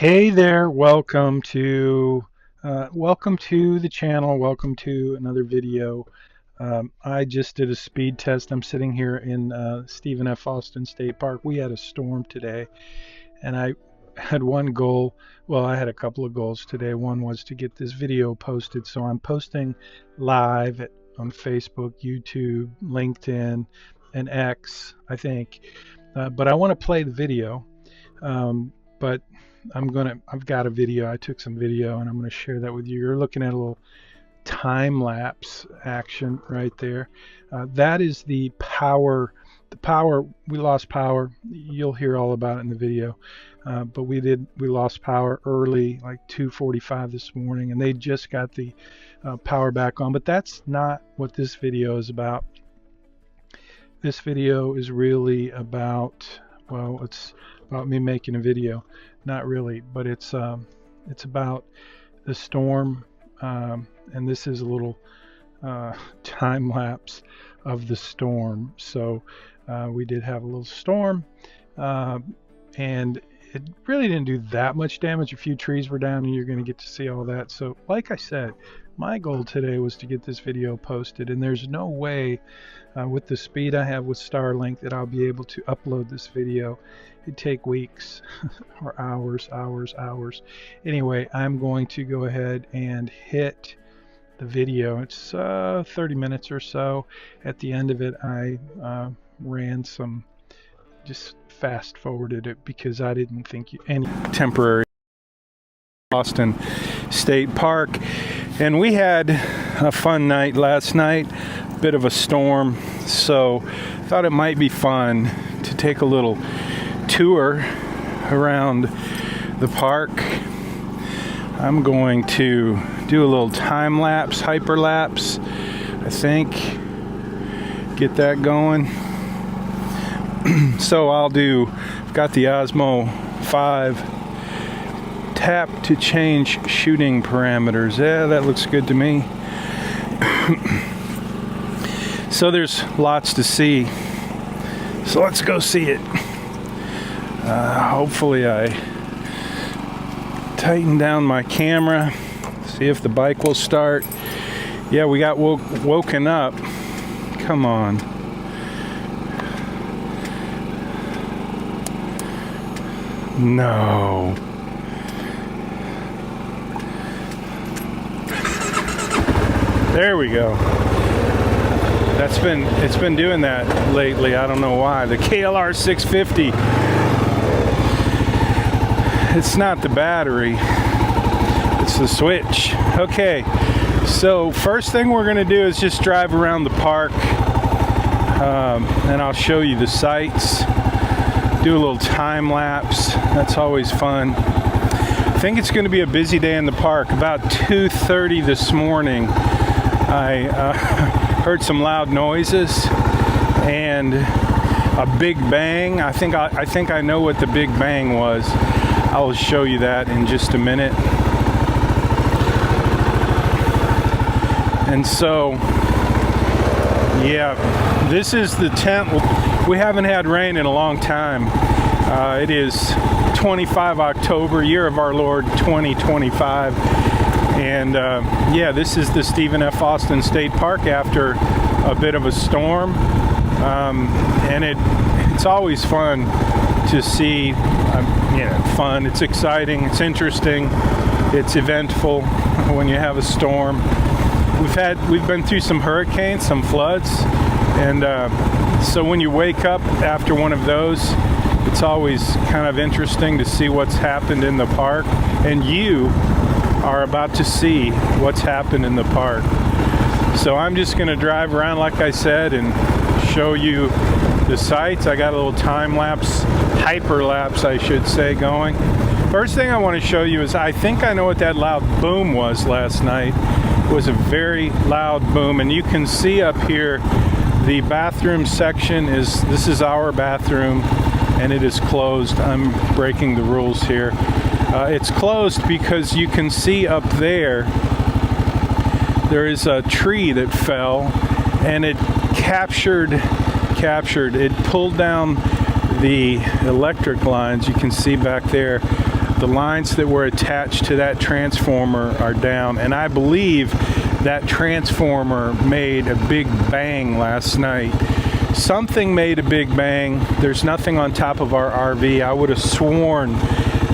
Hey there, welcome to the channel. Welcome to another video. I just did a speed test. I'm sitting here in Stephen F. Austin State Park. We had a storm today, and I had one goal. Well, I had a couple of goals today. One was to get this video posted, so I'm posting live on Facebook, YouTube, LinkedIn, and X, I think. But I want to play the video. But I've got a video. I took some video and I'm going to share that with you. You're looking at a little time-lapse action right there. That is the power. We lost power. You'll hear all about it in the video. But we lost power early, like 2:45 this morning, and they just got the power back on. But that's not what this video is about. This video is really about, well, it's about me making a video. Not really, but it's about the storm, and this is a little time lapse of the storm. So we did have a little storm, and it really didn't do that much damage. A few trees were down, and you're going to get to see all that. So like I said, my goal today was to get this video posted, and there's no way with the speed I have with Starlink that I'll be able to upload this video. It'd take weeks or hours. Anyway, I'm going to go ahead and hit the video. It's 30 minutes or so. At the end of it, I ran some, just fast forwarded it because I didn't think any temporary Austin State Park. And we had a fun night last night, bit of a storm, so thought it might be fun to take a little tour around the park. I'm going to do a little time-lapse, hyperlapse, I think, get that going. So I've got the Osmo 5, tap to change shooting parameters. Yeah, that looks good to me. So there's lots to see, so let's go see it. Hopefully I tighten down my camera, see if the bike will start. Yeah, we got woken up. Come on. No. There we go. It's been doing that lately. I don't know why. The KLR 650. It's not the battery. It's the switch. Okay. So first thing we're gonna do is just drive around the park, and I'll show you the sights. Do a little time lapse. That's always fun. I think it's going to be a busy day in the park. About 2:30 this morning, I heard some loud noises and a big bang. I think I know what the big bang was. I will show you that in just a minute. And so, yeah, this is the 10th. We haven't had rain in a long time. It is 25 October, year of our Lord 2025. And yeah, this is the Stephen F. Austin State Park after a bit of a storm. And it's always fun to see, fun. It's exciting, it's interesting, it's eventful when you have a storm. We've been through some hurricanes, some floods, and so when you wake up after one of those, it's always kind of interesting to see what's happened in the park, and you are about to see what's happened in the park. So I'm just going to drive around, like I said, and show you the sights. I got a little time-lapse, hyperlapse, I should say, going. First thing I want to show you is I think I know what that loud boom was last night. It was a very loud boom, and you can see up here the bathroom section this is our bathroom, and it is closed. I'm breaking the rules here. It's closed because you can see up there is a tree that fell, and it it pulled down the electric lines. You can see back there The lines that were attached to that transformer are down, and I believe that transformer made a big bang last night. Something made a big bang. There's nothing on top of our RV. I would have sworn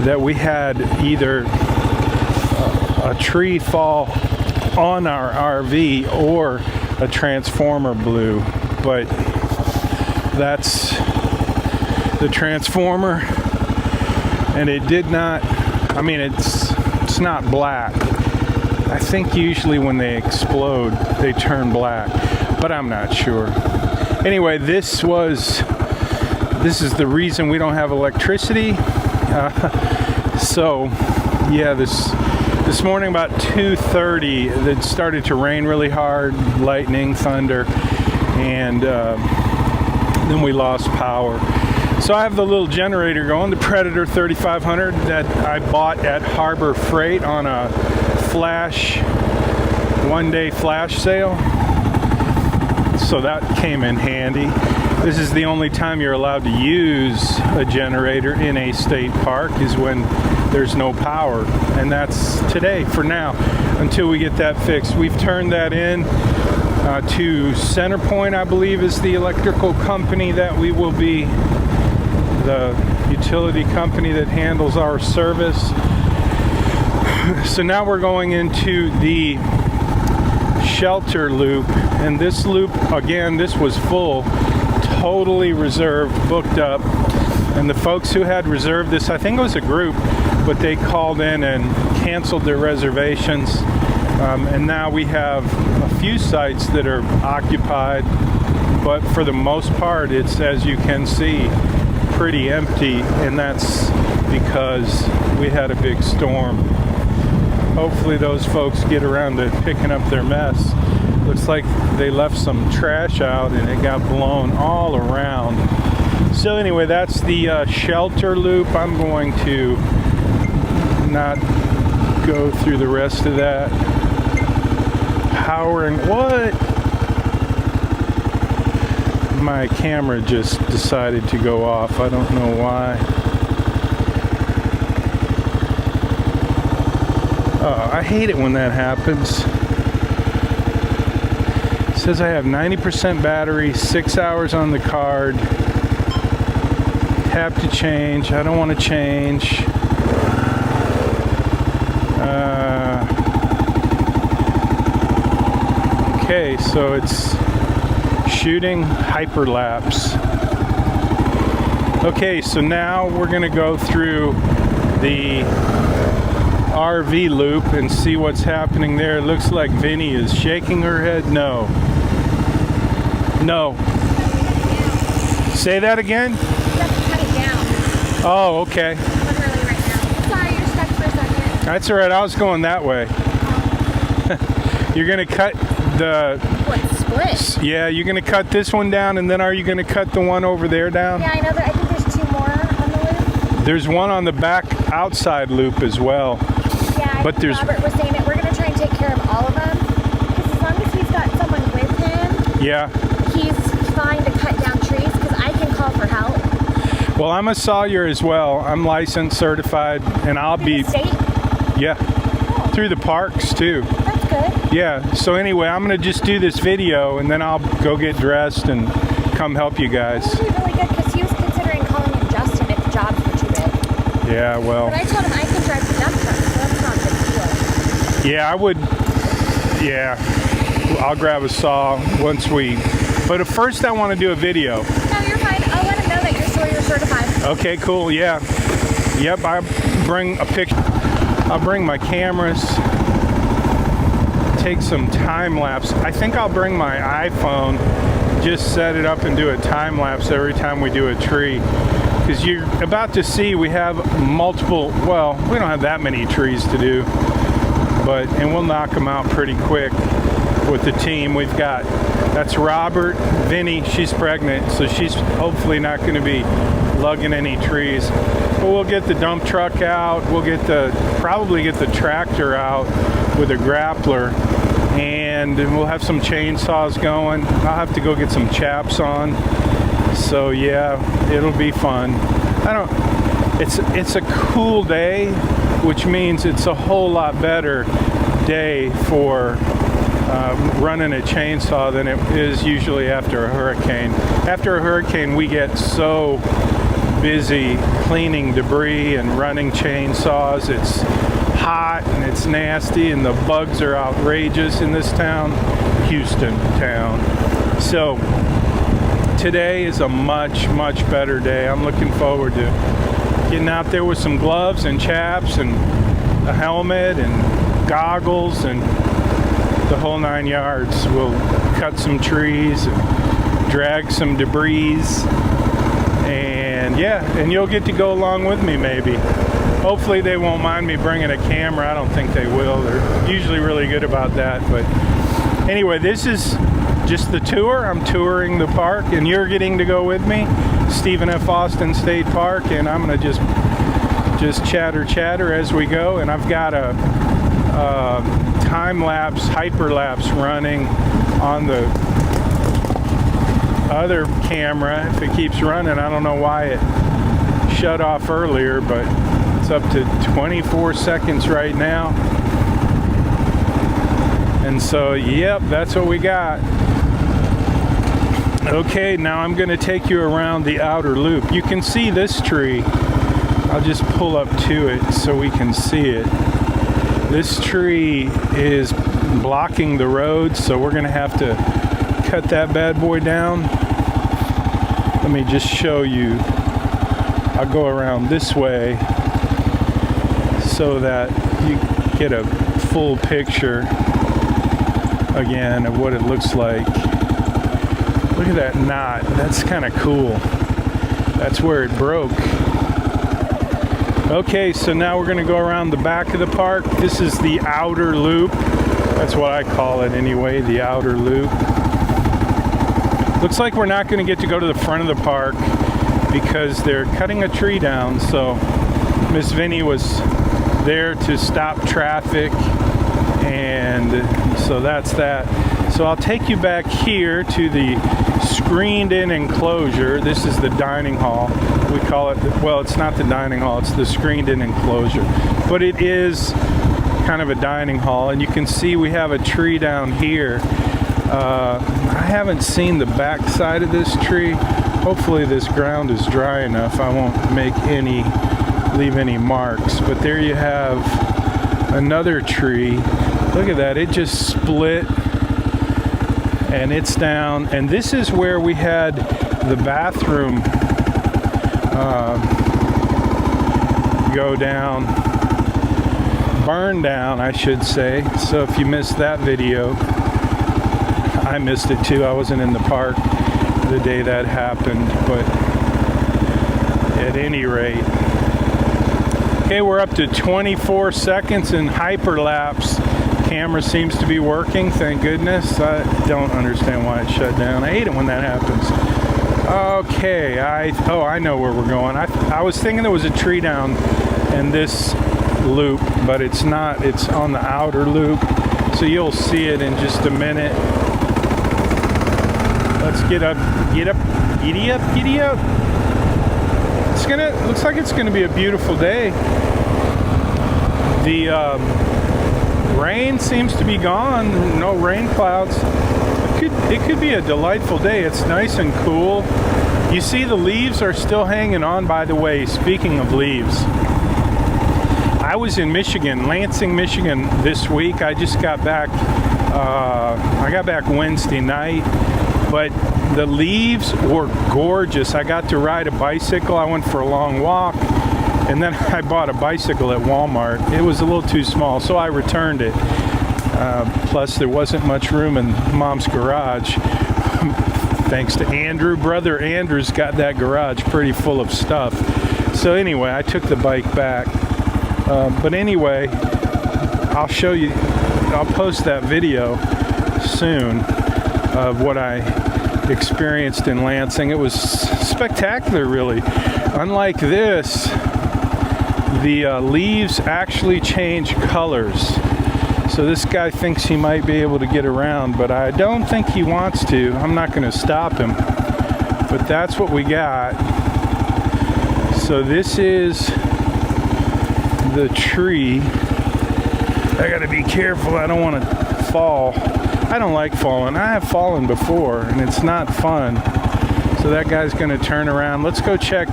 that we had either a tree fall on our RV or a transformer blew, but that's the transformer, and it did not, I mean, it's not black. I think usually when they explode they turn black, but I'm not sure. Anyway, this is the reason we don't have electricity. So yeah, this morning about 2:30 it started to rain really hard, lightning, thunder, and then we lost power. So I have the little generator going, the Predator 3500 that I bought at Harbor Freight on a one-day flash sale. So that came in handy. This is the only time you're allowed to use a generator in a state park, is when there's no power, and that's today for now until we get that fixed. We've turned that in to CenterPoint, I believe is the electrical company that we will be, the utility company that handles our service. So now we're going into the shelter loop, and this loop, again, this was full, totally reserved, booked up, and the folks who had reserved this, I think it was a group, but they called in and canceled their reservations, and now we have a few sites that are occupied, but for the most part it's, as you can see, pretty empty, and that's because we had a big storm. Hopefully those folks get around to picking up their mess. Looks like they left some trash out and it got blown all around. So anyway, that's the shelter loop. I'm going to not go through the rest of that. Powering, what? My camera just decided to go off. I don't know why. Oh, I hate it when that happens. It says I have 90% battery, 6 hours on the card. Tap to change. I don't want to change. Okay, so it's shooting hyperlapse. Okay, so now we're going to go through the RV loop and see what's happening there. It looks like Vinny is shaking her head. No. No. Say that again? You have to cut it down. Oh, okay. Literally right now. Sorry, you're stuck for a second. That's all right. I was going that way. You're going to cut the... What, split? Yeah, you're going to cut this one down, and then are you going to cut the one over there down? Yeah, I know. I think there's 2 more on the loop. There's one on the back outside loop as well. Yeah, but there's... Robert was saying that we're going to try and take care of all of them, because as long as he's got someone with him, yeah, he's fine to cut down trees, because I can call for help. Well, I'm a sawyer as well. I'm licensed, certified, and I'll be... State? Yeah. Oh. Through the parks, too. That's good. Yeah, so anyway, I'm going to just do this video, and then I'll go get dressed and come help you guys. That would be really good, because he was considering calling in Justin if the jobs were too big. Yeah, well... But I told him I can drive the dump truck, so that's not a big deal. Yeah, I would... Yeah, I'll grab a saw once we... But at first I want to do a video. No, you're fine. I'll let him know that you're Sawyer certified. Okay, cool, yeah. Yep, I'll bring a picture. I'll bring my cameras. Take some time-lapse. I think I'll bring my iPhone. Just set it up and do a time-lapse every time we do a tree. Because you're about to see we have multiple, well, we don't have that many trees to do, and we'll knock them out pretty quick with the team we've got. That's Robert, Vinny, she's pregnant, so she's hopefully not going to be lugging any trees. But we'll get the dump truck out, we'll probably get the tractor out with a grappler, and we'll have some chainsaws going. I'll have to go get some chaps on. So yeah, it'll be fun. it's a cool day, which means it's a whole lot better day for running a chainsaw than it is usually after a hurricane. After a hurricane, we get so busy cleaning debris and running chainsaws. It's hot and it's nasty and the bugs are outrageous in this town, Houston town. So today is a much better day. I'm looking forward to getting out there with some gloves and chaps and a helmet and goggles and the whole 9 yards. We'll cut some trees and drag some debris, and yeah, and you'll get to go along with me maybe. Hopefully they won't mind me bringing a camera. I don't think they will. They're usually really good about that. But anyway, this is just the tour. I'm touring the park and you're getting to go with me. Stephen F. Austin State Park, and I'm gonna just chatter as we go. And I've got a time-lapse, hyperlapse running on the other camera. If it keeps running, I don't know why it shut off earlier, but it's up to 24 seconds right now. And so, yep, that's what we got. Okay, now I'm going to take you around the outer loop. You can see this tree. I'll just pull up to it so we can see it. This tree is blocking the road, so we're going to have to cut that bad boy down. Let me just show you. I'll go around this way so that you get a full picture again of what it looks like. Look at that knot. That's kind of cool. That's where it broke. Okay, so now we're going to go around the back of the park. This is the outer loop. That's what I call it anyway, the outer loop. Looks like we're not going to get to go to the front of the park because they're cutting a tree down. So Miss Vinnie was there to stop traffic, and so that's that. So I'll take you back here to the screened-in enclosure. This is the dining hall. We call it, well, it's not the dining hall, it's the screened-in enclosure. But it is kind of a dining hall, and you can see we have a tree down here. I haven't seen the back side of this tree. Hopefully this ground is dry enough. I won't leave any marks. But there you have another tree. Look at that, it just split. And it's down, and this is where we had the bathroom go down, burn down, I should say. So if you missed that video, I missed it too. I wasn't in the park the day that happened, but at any rate. Okay, we're up to 24 seconds in hyperlapse. Camera seems to be working, thank goodness. I don't understand why it shut down. I hate it when that happens. Okay, I know where we're going. I was thinking there was a tree down in this loop, but it's not. It's on the outer loop, so you'll see it in just a minute. Let's get up, giddy up. Looks like it's gonna be a beautiful day. The rain seems to be gone. No rain clouds. It could be a delightful day. It's nice and cool. You see the leaves are still hanging on. By the way, speaking of leaves, I was in Michigan, Lansing, Michigan this week. I just got back. I got back Wednesday night, but the leaves were gorgeous. I got to ride a bicycle. I went for a long walk. And then I bought a bicycle at Walmart. It was a little too small, so I returned it. Plus, there wasn't much room in Mom's garage. Thanks to Andrew. Brother Andrew's got that garage pretty full of stuff. So anyway, I took the bike back. But anyway, I'll show you. I'll post that video soon of what I experienced in Lansing. It was spectacular, really. Unlike this, the leaves actually change colors. So this guy thinks he might be able to get around, but I don't think he wants to. I'm not going to stop him. But that's what we got. So this is the tree. I gotta be careful, I don't want to fall. I don't like falling. I have fallen before and it's not fun. So that guy's gonna turn around. Let's go check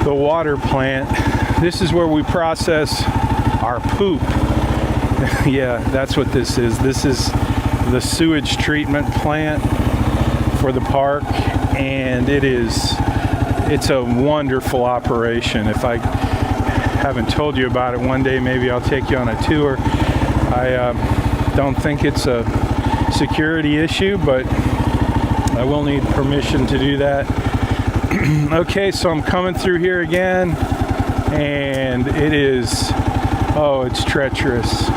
the water plant. This is where we process our poop. Yeah, that's what this is. This is the sewage treatment plant for the park, and it's a wonderful operation. If I haven't told you about it, one day maybe I'll take you on a tour. I don't think it's a security issue, but I will need permission to do that. Okay, so I'm coming through here again, and it is, oh, it's treacherous.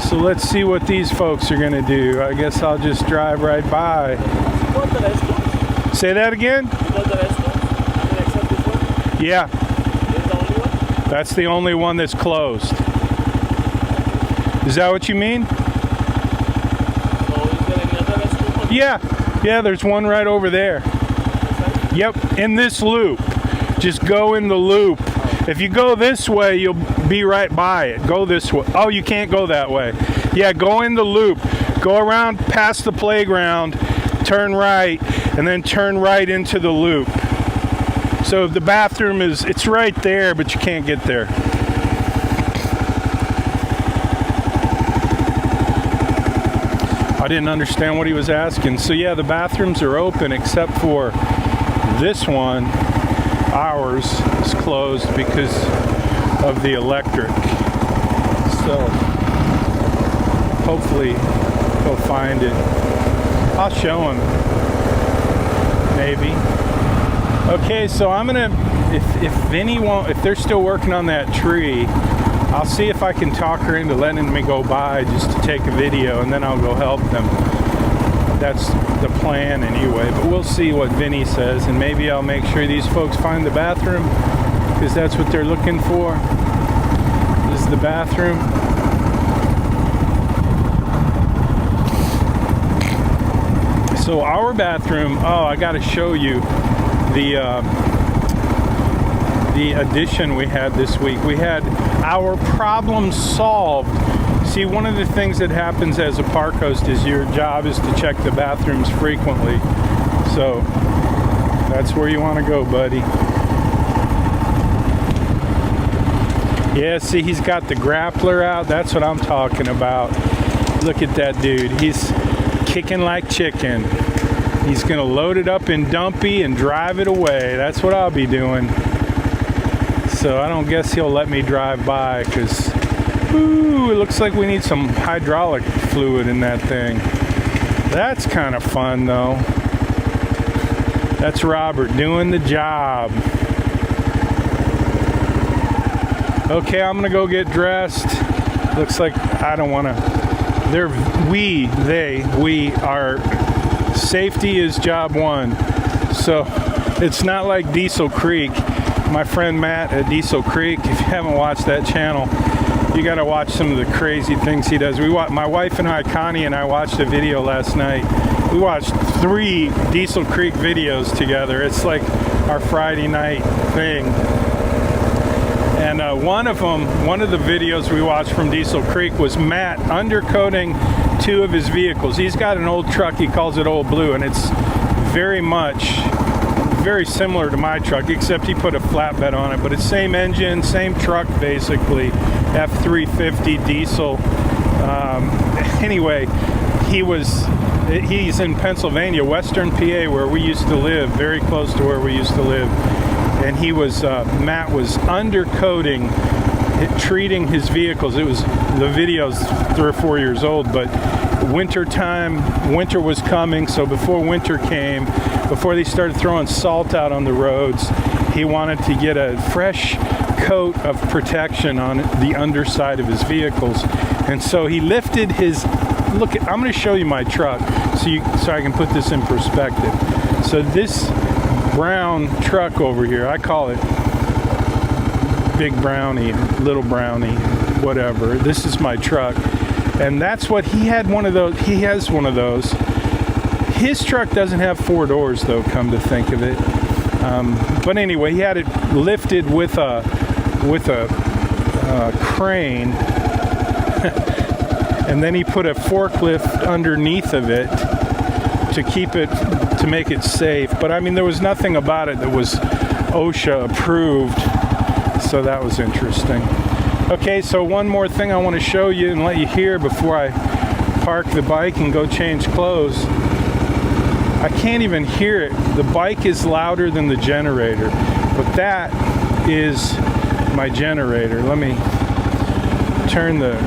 So let's see what these folks are gonna do. I guess I'll just drive right by. Say that again? Yeah. That's the only one that's closed. Is that what you mean? Yeah, there's one right over there. Yep, in this loop. Just go in the loop. If you go this way, you'll be right by it. Go this way. Oh, you can't go that way. Yeah, go in the loop. Go around past the playground, turn right, and then turn right into the loop. So the bathroom it's right there, but you can't get there. I didn't understand what he was asking. So yeah, the bathrooms are open except for this one. Ours is closed because of the electric. So hopefully he'll find it. I'll show him. Maybe. Okay, so I'm gonna, if Vinny won't, if they're still working on that tree, I'll see if I can talk her into letting me go by just to take a video, and then I'll go help them. That's the plan anyway, but we'll see what Vinny says, and maybe I'll make sure these folks find the bathroom, because that's what they're looking for. This is the bathroom. So our bathroom, oh, I gotta show you the addition we had this week. We had our problem solved. See, one of the things that happens as a park host is your job is to check the bathrooms frequently. So that's where you want to go, buddy. Yeah, see, he's got the grappler out. That's what I'm talking about. Look at that dude. He's kicking like chicken. He's gonna load it up in dumpy and drive it away. That's what I'll be doing. So I don't guess he'll let me drive by, because ooh, it looks like we need some hydraulic fluid in that thing. That's kind of fun though. That's Robert doing the job. Okay, I'm gonna go get dressed. Looks like I don't wanna, we are, safety is job one. So it's not like Diesel Creek. My friend Matt at Diesel Creek, if you haven't watched that channel, you got to watch some of the crazy things he does. My wife and I, Connie and I, watched a video last night. We watched 3 Diesel Creek videos together. It's like our Friday night thing. And one of the videos we watched from Diesel Creek was Matt undercoating 2 of his vehicles. He's got an old truck, he calls it Old Blue, and it's very similar to my truck, except he put a flatbed on it, but it's same engine, same truck basically, F350 diesel. Anyway, he's in Pennsylvania, Western PA, where we used to live, very close to where we used to live, and Matt was undercoating, treating his vehicles. The video's 3 or 4 years old, but winter was coming, so before winter came, before they started throwing salt out on the roads, he wanted to get a fresh coat of protection on the underside of his vehicles. And so he lifted his, I'm going to show you my truck so I can put this in perspective. So this brown truck over here, I call it Big Brownie, Little Brownie, whatever. This is my truck. And that's what he had, one of those. He has one of those. His truck doesn't have 4 doors though, come to think of it. But anyway, he had it lifted with a crane, and then he put a forklift underneath of it to keep it, to make it safe. But I mean, there was nothing about it that was OSHA approved, so that was interesting. Okay, so one more thing I want to show you and let you hear before I park the bike and go change clothes. I can't even hear it. The bike is louder than the generator, but that is my generator. Let me turn the...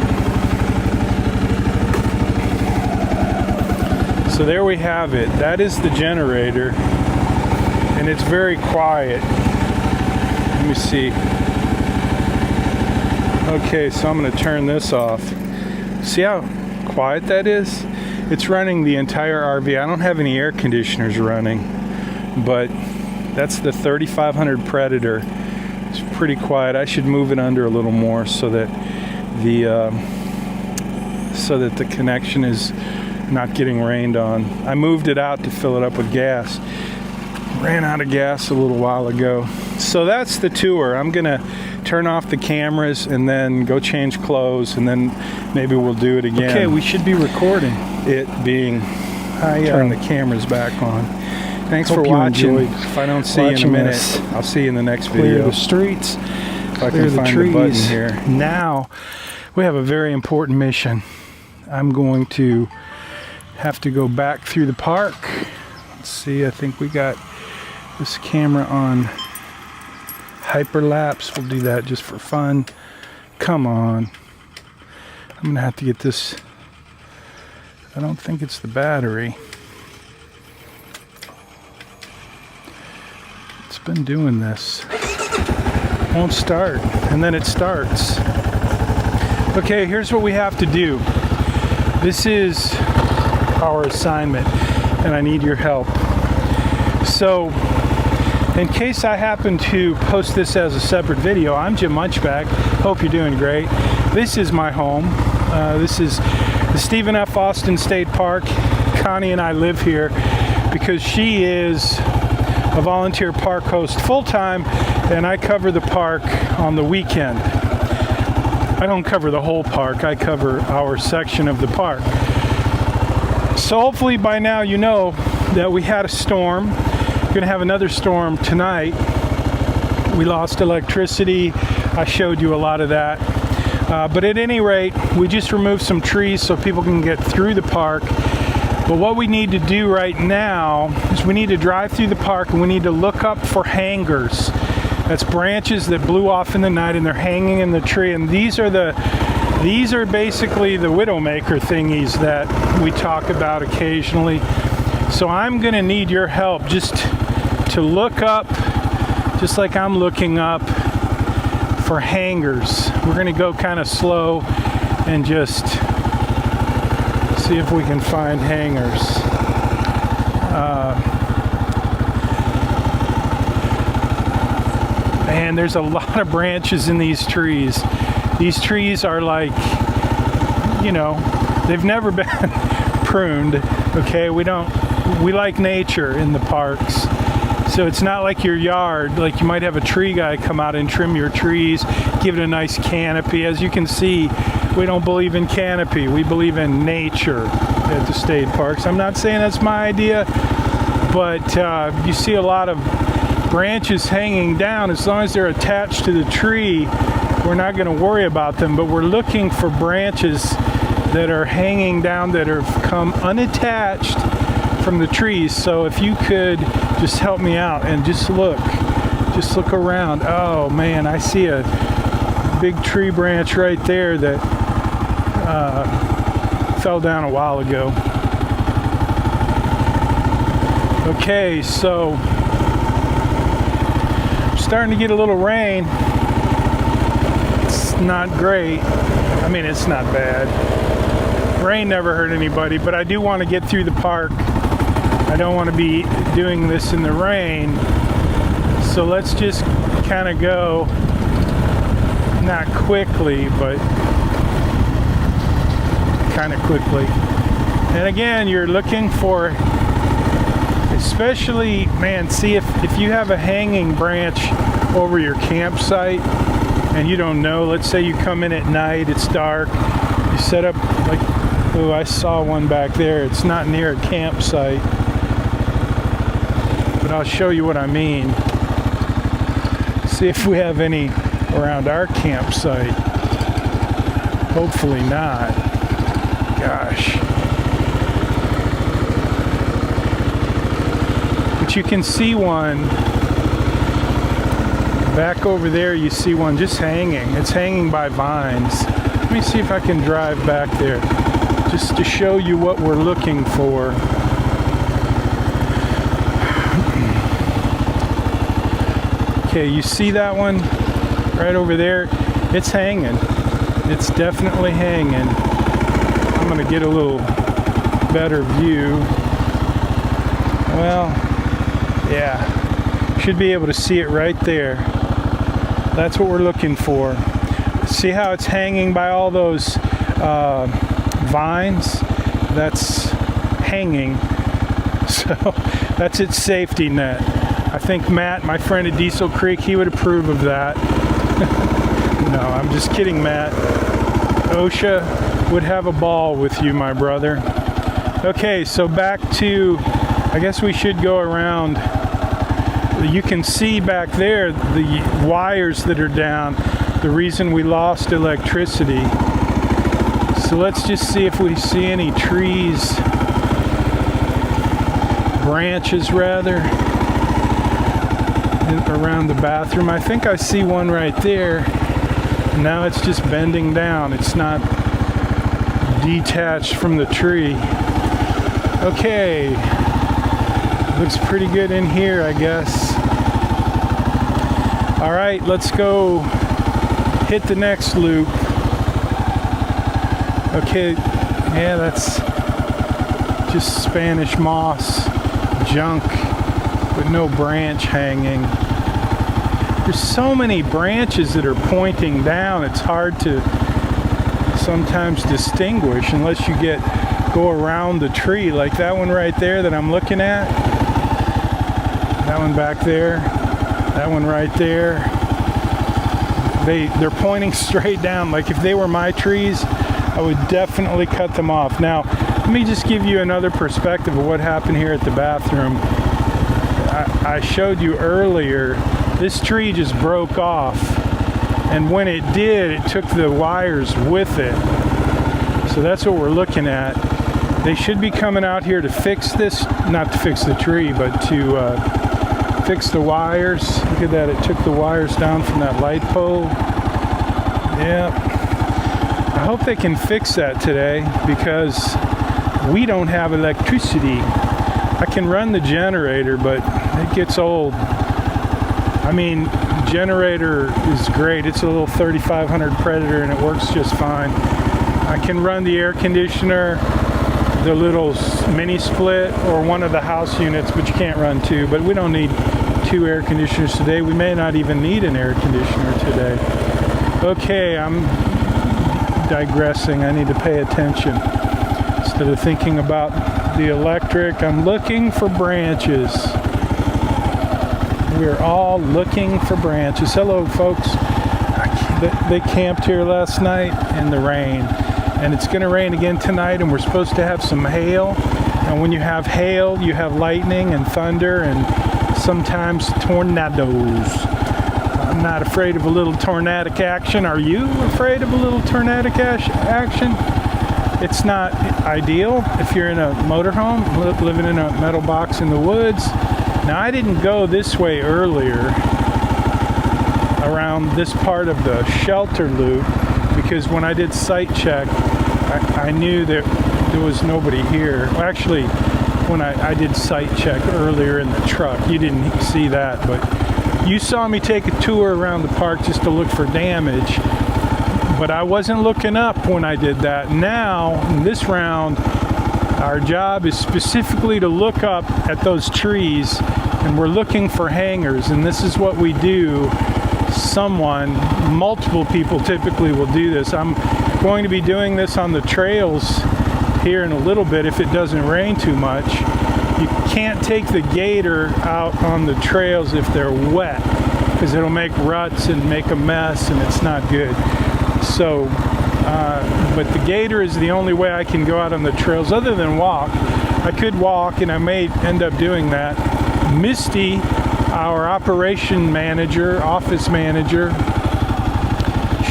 So there we have it. That is the generator, and it's very quiet. Let me see. Okay, so I'm going to turn this off. See how quiet that is? It's running the entire RV. I don't have any air conditioners running, but that's the 3500 Predator. It's pretty quiet. I should move it under a little more so that the connection is not getting rained on. I moved it out to fill it up with gas. Ran out of gas a little while ago. So that's the tour. I'm gonna turn off the cameras and then go change clothes, and then maybe we'll do it again. Okay, we should be recording. It being, turn the cameras back on. Thanks for watching. If I don't see you in a minute, I'll see you in the next video. Clear the streets, if I can find the button here. Now, we have a very important mission. I'm going to have to go back through the park. Let's see, I think we got this camera on hyperlapse. We'll do that just for fun. Come on. I'm gonna have to get this. I don't think it's the battery. It's been doing this. Won't start, and then it starts. Okay, here's what we have to do. This is our assignment, and I need your help. So, in case I happen to post this as a separate video, I'm Jim Munchback. Hope you're doing great. This is my home. This is the Stephen F. Austin State Park. Connie and I live here because she is a volunteer park host full-time, and I cover the park on the weekend. I don't cover the whole park. I cover our section of the park. So hopefully by now you know that we had a storm. We're going to have another storm tonight. We lost electricity. I showed you a lot of that. But at any rate, we just removed some trees so people can get through the park. But what we need to do right now is we need to drive through the park, and we need to look up for hangers. That's branches that blew off in the night and they're hanging in the tree. And these are basically the widowmaker thingies that we talk about occasionally. So I'm gonna need your help just to look up, just like I'm looking up, for hangers. We're gonna go kind of slow and just see if we can find hangers. Man, there's a lot of branches in these trees. These trees are like, you know, they've never been pruned, okay? We like nature in the parks. So it's not like your yard, like you might have a tree guy come out and trim your trees, give it a nice canopy. As you can see, we don't believe in canopy. We believe in nature at the state parks. I'm not saying that's my idea, but you see a lot of branches hanging down. As long as they're attached to the tree, we're not going to worry about them, but we're looking for branches that are hanging down that have come unattached from the trees. So if you could just help me out and just look around. Oh man, I see a big tree branch right there that fell down a while ago. Okay, so starting to get a little rain. It's not great. I mean, it's not bad. Rain never hurt anybody, but I do want to get through the park. I don't want to be doing this in the rain. So let's just kind of go, not quickly, but kind of quickly. And again, you're looking for, as Especially, man, see if you have a hanging branch over your campsite and you don't know, let's say you come in at night, it's dark, you set up like, oh, I saw one back there. It's not near a campsite, but I'll show you what I mean. See if we have any around our campsite. Hopefully not. Gosh. But you can see one back over there. You see one just hanging. It's hanging by vines. Let me see if I can drive back there just to show you what we're looking for. Okay, you see that one right over there? It's hanging. It's definitely hanging. I'm going to get a little better view. Well, yeah. Should be able to see it right there. That's what we're looking for. See how it's hanging by all those vines? That's hanging. So that's its safety net. I think Matt, my friend at Diesel Creek, he would approve of that. No, I'm just kidding, Matt. OSHA would have a ball with you, my brother. Okay, so back to, I guess we should go around. You can see back there the wires that are down, the reason we lost electricity. So let's just see if we see any trees, branches rather, around the bathroom. I think I see one right there. Now it's just bending down. It's not detached from the tree. Okay. Looks pretty good in here, I guess. All right, let's go hit the next loop. Okay, yeah, that's just Spanish moss junk with no branch hanging. There's so many branches that are pointing down, it's hard to sometimes distinguish unless you go around the tree, like that one right there that I'm looking at. That one back there, that one right there. They're pointing straight down. Like if they were my trees, I would definitely cut them off. Now, let me just give you another perspective of what happened here at the bathroom. I showed you earlier, this tree just broke off. And when it did, it took the wires with it. So that's what we're looking at. They should be coming out here to fix this, not to fix the tree, but to fix the wires. Look at that, it took the wires down from that light pole. Yeah. I hope they can fix that today because we don't have electricity. I can run the generator, but it gets old. I mean, generator is great. It's a little 3500 Predator and it works just fine. I can run the air conditioner, the little mini split, or one of the house units, but you can't run two. But we don't need two air conditioners today. We may not even need an air conditioner today. Okay, I'm digressing. I need to pay attention. Instead of thinking about the electric, I'm looking for branches. We're all looking for branches. Hello, folks. They camped here last night in the rain. And it's going to rain again tonight, and we're supposed to have some hail. And when you have hail, you have lightning and thunder and sometimes tornadoes. I'm not afraid of a little tornadic action. Are you afraid of a little tornadic action? It's not ideal if you're in a motorhome, living in a metal box in the woods. Now, I didn't go this way earlier around this part of the shelter loop because when I did site check, I knew that there was nobody here. Well, actually, when I did site check earlier in the truck, you didn't see that, but you saw me take a tour around the park just to look for damage. But I wasn't looking up when I did that. Now, in this round, our job is specifically to look up at those trees, and we're looking for hangers, and this is what we do. Multiple people typically will do this. I'm going to be doing this on the trails here in a little bit if it doesn't rain too much. You can't take the gator out on the trails if they're wet, because it'll make ruts and make a mess, and it's not good. So, but the gator is the only way I can go out on the trails other than walk. I could walk, and I may end up doing that. Misty, our operation manager, office manager,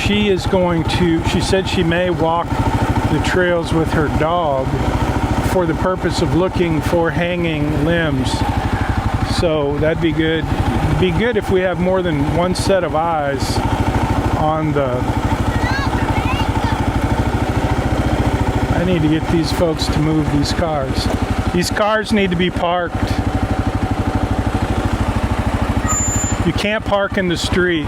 she said she may walk the trails with her dog for the purpose of looking for hanging limbs. So that'd be good. It'd be good if we have more than one set of eyes on the... I need to get these folks to move these cars. These cars need to be parked. You can't park in the street.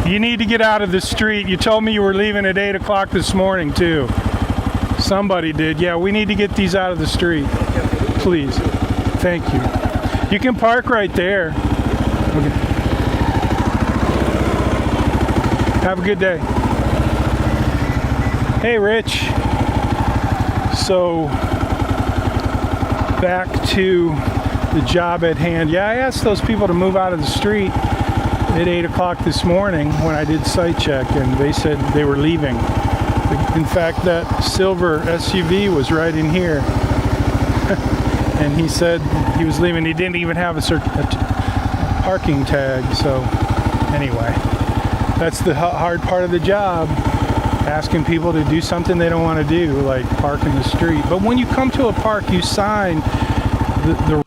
You need to get out of the street. You told me you were leaving at 8 o'clock this morning, too. Somebody did. Yeah, we need to get these out of the street. Please. Thank you. You can park right there. Okay. Have a good day. Hey, Rich. So, back to the job at hand. Yeah, I asked those people to move out of the street at 8 o'clock this morning when I did site check, and they said they were leaving. In fact, that silver SUV was right in here. And he said he was leaving. He didn't even have a parking tag. So anyway, that's the hard part of the job, asking people to do something they don't want to do, like park in the street. But when you come to a park, you sign the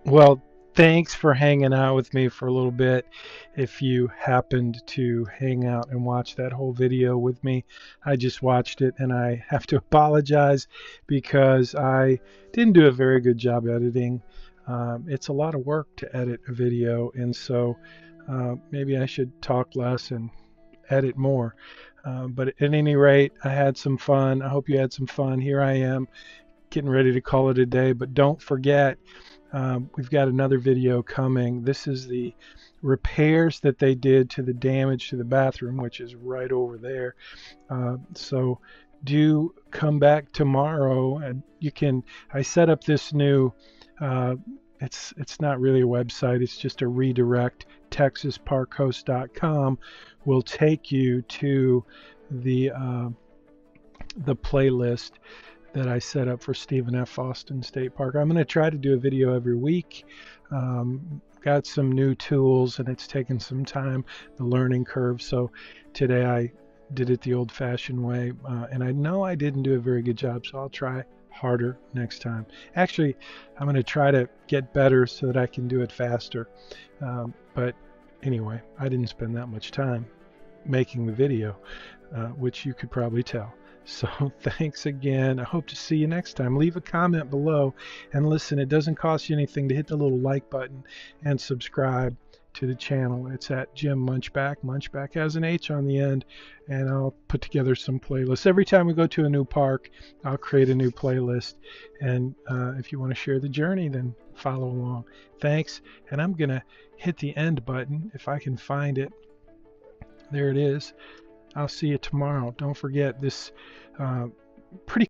Well, thanks for hanging out with me for a little bit. If you happened to hang out and watch that whole video with me, I just watched it and I have to apologize because I didn't do a very good job editing. It's a lot of work to edit a video, and so maybe I should talk less and edit more. But at any rate, I had some fun. I hope you had some fun. Here I am getting ready to call it a day, but don't forget, we've got another video coming. This is the repairs that they did to the damage to the bathroom, which is right over there. So do come back tomorrow, and you can. I set up this new. Uh, it's not really a website. It's just a redirect. TexasParkHost.com will take you to the playlist that I set up for Stephen F. Austin State Park. I'm going to try to do a video every week. Got some new tools, and it's taken some time, the learning curve. So today I did it the old-fashioned way, and I know I didn't do a very good job, so I'll try harder next time. Actually, I'm going to try to get better so that I can do it faster. But anyway, I didn't spend that much time making the video, which you could probably tell. So thanks again. I hope to see you next time. Leave a comment below, and listen, it doesn't cost you anything to hit the little like button and subscribe to the channel. It's at Jim Munchback. Munchback has an H on the end, and I'll put together some playlists. Every time we go to a new park, I'll create a new playlist, and if you want to share the journey, then follow along. Thanks, and I'm going to hit the end button if I can find it. There it is. I'll see you tomorrow. Don't forget this pretty